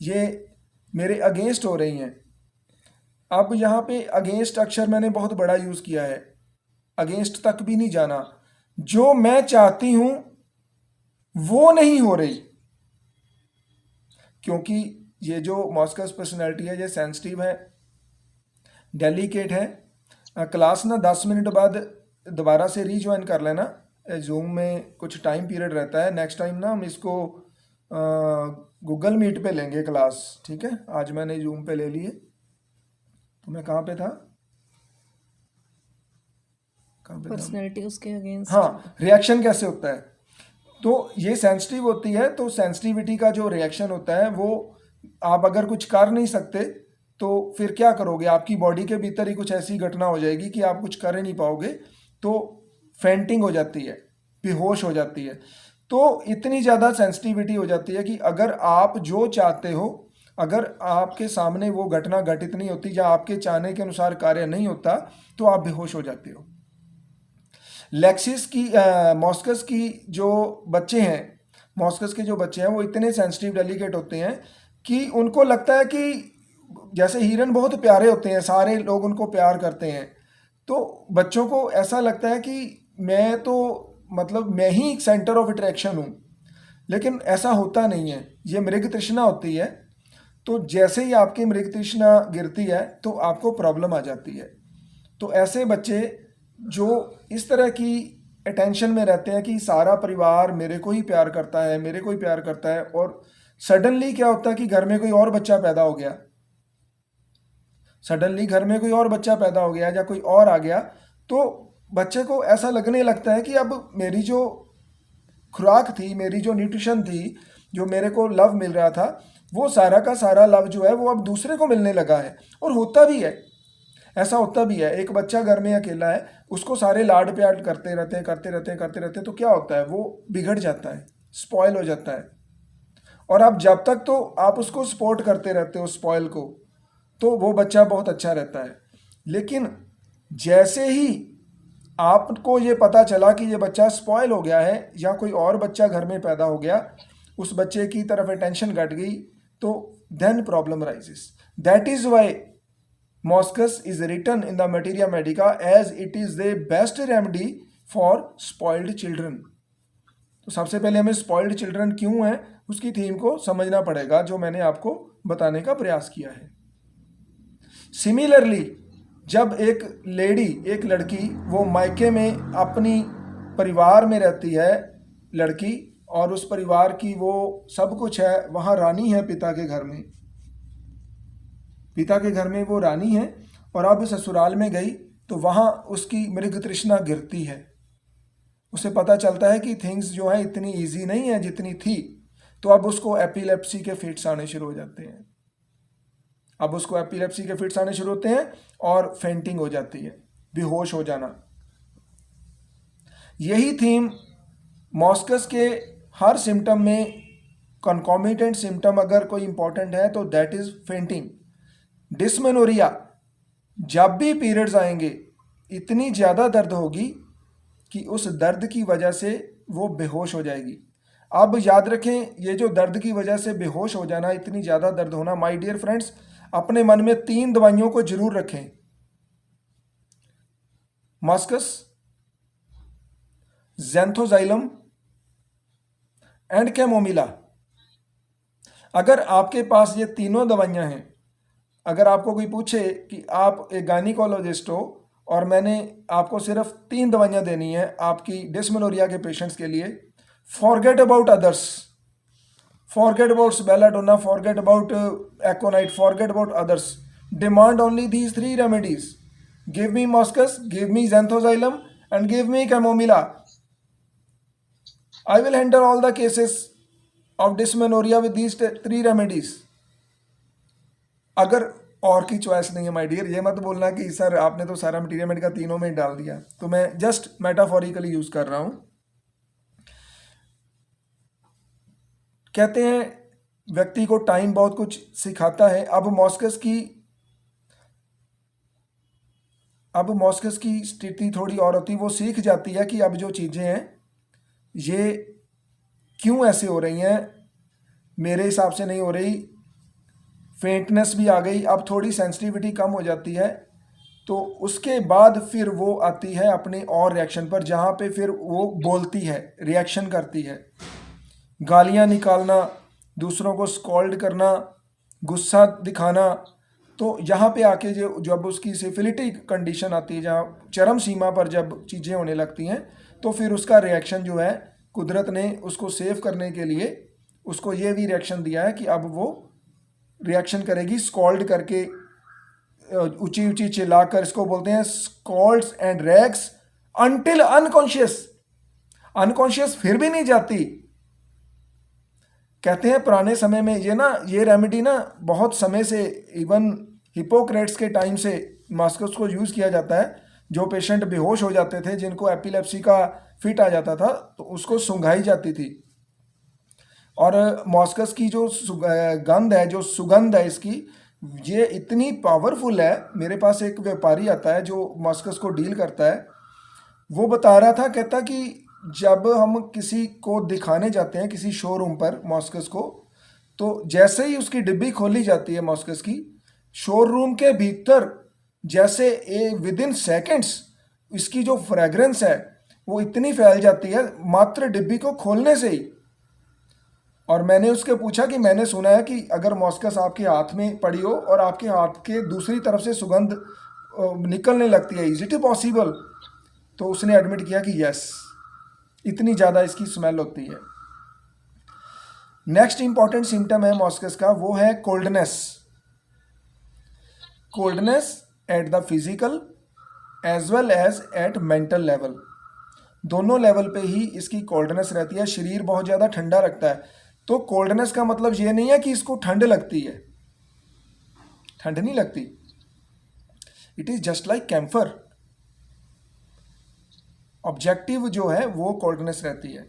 ये मेरे अगेंस्ट हो रही हैं। अब यहाँ पे अगेंस्ट अक्षर मैंने बहुत बड़ा यूज़ किया है, अगेंस्ट तक भी नहीं जाना। जो मैं चाहती हूँ वो नहीं हो रही, क्योंकि ये जो मॉस्कस पर्सनैलिटी है ये सेंसिटिव है, डेलिकेट है। क्लास ना 10 मिनट बाद दोबारा से रीज्वाइन कर लेना। जूम में कुछ टाइम पीरियड रहता है, नेक्स्ट टाइम ना हम इसको गूगल मीट पे लेंगे क्लास, ठीक है। आज मैंने जूम पे ले लिए। तो मैं कहाँ पे था, कहाँ पे था? पर्सनैलिटी उसके अगेंस्ट। हाँ, रिएक्शन कैसे होता है। तो ये सेंसिटिव होती है, तो सेंसिटिविटी का जो रिएक्शन होता है वो, आप अगर कुछ कर नहीं सकते तो फिर क्या करोगे, आपकी बॉडी के भीतर ही कुछ ऐसी घटना हो जाएगी कि आप कुछ कर ही नहीं पाओगे, तो फेंटिंग हो जाती है, बेहोश हो जाती है। तो इतनी ज़्यादा सेंसिटिविटी हो जाती है कि अगर आप जो चाहते हो, अगर आपके सामने वो घटना घटित नहीं होती या आपके चाहने के अनुसार कार्य नहीं होता, तो आप बेहोश हो जाते हो। लेक्सिस की मॉस्कस की जो बच्चे हैं, मॉस्कस के जो बच्चे हैं वो इतने सेंसिटिव डेलिकेट होते हैं कि उनको लगता है कि जैसे हिरन बहुत प्यारे होते हैं, सारे लोग उनको प्यार करते हैं, तो बच्चों को ऐसा लगता है कि मैं तो मतलब मैं ही सेंटर ऑफ अट्रैक्शन हूँ। लेकिन ऐसा होता नहीं है, ये मृग तृष्णा होती है। तो जैसे ही आपकी मृग तृष्णा गिरती है तो आपको प्रॉब्लम आ जाती है। तो ऐसे बच्चे जो इस तरह की अटेंशन में रहते हैं कि सारा परिवार मेरे को ही प्यार करता है, मेरे को ही प्यार करता है, और सडनली क्या होता है कि घर में कोई और बच्चा पैदा हो गया, सडनली घर में कोई और बच्चा पैदा हो गया या कोई और आ गया, तो बच्चे को ऐसा लगने लगता है कि अब मेरी जो खुराक थी, मेरी जो न्यूट्रिशन थी, जो मेरे को लव मिल रहा था, वो सारा का सारा लव जो है वो अब दूसरे को मिलने लगा है। और होता भी है, ऐसा होता भी है। एक बच्चा घर में अकेला है, उसको सारे लाड प्यार करते रहते हैं, करते रहते हैं, करते रहते हैं, तो क्या होता है, वो बिगड़ जाता है, स्पॉइल हो जाता है। और आप जब तक तो आप उसको सपोर्ट करते रहते हो स्पॉइल को, तो वो बच्चा बहुत अच्छा रहता है। लेकिन जैसे ही आपको ये पता चला कि ये बच्चा स्पॉइल हो गया है या कोई और बच्चा घर में पैदा हो गया, उस बच्चे की तरफ अटेंशन घट गई, तो then problem rises. That is why moschus is written in the materia medica as it is the best remedy for spoiled children. तो सबसे पहले हमें स्पॉइल्ड चिल्ड्रन क्यों है, उसकी थीम को समझना पड़ेगा, जो मैंने आपको बताने का प्रयास किया है। सिमिलरली, जब एक लेडी, एक लड़की, वो मायके में अपनी परिवार में रहती है लड़की, और उस परिवार की वो सब कुछ है, वहाँ रानी है पिता के घर में, पिता के घर में वो रानी है, और अब ससुराल में गई तो वहाँ उसकी मृग तृष्णा गिरती है। उसे पता चलता है कि थिंग्स जो है इतनी इजी नहीं है जितनी थी, तो अब उसको एपिलेप्सी के फिट्स आने शुरू हो जाते हैं। अब उसको एपिलेप्सी के फिट्स आने शुरू होते हैं और फेंटिंग हो जाती है, बेहोश हो जाना। यही थीम मॉस्कस के हर सिम्टम में, कॉन्कॉमिटेंट सिम्टम अगर कोई इंपॉर्टेंट है तो दैट इज फेंटिंग। डिस्मेनोरिया, जब भी पीरियड्स आएंगे इतनी ज़्यादा दर्द होगी कि उस दर्द की वजह से वो बेहोश हो जाएगी। अब याद रखें, ये जो दर्द की वजह से बेहोश हो जाना, इतनी ज़्यादा दर्द होना, माय डियर फ्रेंड्स, अपने मन में 3 दवाइयों को जरूर रखें: मॉस्कस, ज़ैंथोज़ाइलम एंड कैमोमिला। अगर आपके पास ये तीनों दवाइयां हैं, अगर आपको कोई पूछे कि आप एक गायनिकोलॉजिस्ट हो और मैंने आपको सिर्फ 3 दवाइयां देनी है आपकी डिस्मेनोरिया के पेशेंट्स के लिए, forget about others, forget about belladonna, forget about aconite, forget about others, demand only these 3 remedies, give me moschus, give me xanthoxylum and give me chamomilla. I will handle all the cases of dysmenorrhea with these 3 remedies. अगर और की choice नहीं है my dear, ये मत बोलना कि sir आपने तो सारा मटीरियल मेडिका तीनों में डाल दिया, तो मैं जस्ट मेटाफोरिकली यूज कर रहा हूं। कहते हैं व्यक्ति को टाइम बहुत कुछ सिखाता है। अब मॉस्कस की स्थिति थोड़ी और होती, वो सीख जाती है कि अब जो चीज़ें हैं ये क्यों ऐसे हो रही हैं, मेरे हिसाब से नहीं हो रही, फेंटनेस भी आ गई, अब थोड़ी सेंसिटिविटी कम हो जाती है। तो उसके बाद फिर वो आती है अपने और रिएक्शन पर, जहाँ पे फिर वो बोलती है, रिएक्शन करती है, गालियाँ निकालना, दूसरों को स्कॉल्ड करना, गुस्सा दिखाना। तो यहाँ पे आके जो जब उसकी सिफिलिटिक कंडीशन आती है, जहाँ चरम सीमा पर जब चीज़ें होने लगती हैं, तो फिर उसका रिएक्शन जो है, कुदरत ने उसको सेव करने के लिए उसको ये भी रिएक्शन दिया है कि अब वो रिएक्शन करेगी स्कॉल्ड करके, ऊंची ऊंची चिल्लाकर। इसको बोलते हैं scolds and rages until unconscious. Unconscious फिर भी नहीं जाती। कहते हैं पुराने समय में ये रेमेडी ना बहुत समय से, इवन हिपोक्रेट्स के टाइम से मॉस्कस को यूज़ किया जाता है। जो पेशेंट बेहोश हो जाते थे, जिनको एपिलेप्सी का फिट आ जाता था, तो उसको सुंघाई जाती थी। और मॉस्कस की जो गंध है, जो सुगंध है इसकी, ये इतनी पावरफुल है। मेरे पास एक व्यापारी आता है जो मॉस्कस को डील करता है, वो बता रहा था, कहता कि जब हम किसी को दिखाने जाते हैं किसी शोरूम पर मॉस्कस को, तो जैसे ही उसकी डिब्बी खोली जाती है मॉस्कस की, शोरूम के भीतर जैसे विद इन सेकेंड्स इसकी जो फ्रेग्रेंस है वो इतनी फैल जाती है मात्र डिब्बी को खोलने से ही। और मैंने उसके पूछा कि मैंने सुना है कि अगर मॉस्कस आपके हाथ में पड़ी हो और आपके हाथ के दूसरी तरफ से सुगंध निकलने लगती है, इज इट पॉसिबल? तो उसने एडमिट किया कि यस, इतनी ज़्यादा इसकी स्मेल होती है। नेक्स्ट इंपॉर्टेंट सिम्टम है मॉस्कस का, वो है coldness. Coldness at the physical as well as at mental level, दोनों लेवल पे ही इसकी कोल्डनेस रहती है। शरीर बहुत ज़्यादा ठंडा रखता है। तो कोल्डनेस का मतलब ये नहीं है कि इसको ठंड लगती है, ठंड नहीं लगती। It is just like camphor. Objective जो है वो कोल्डनेस रहती है।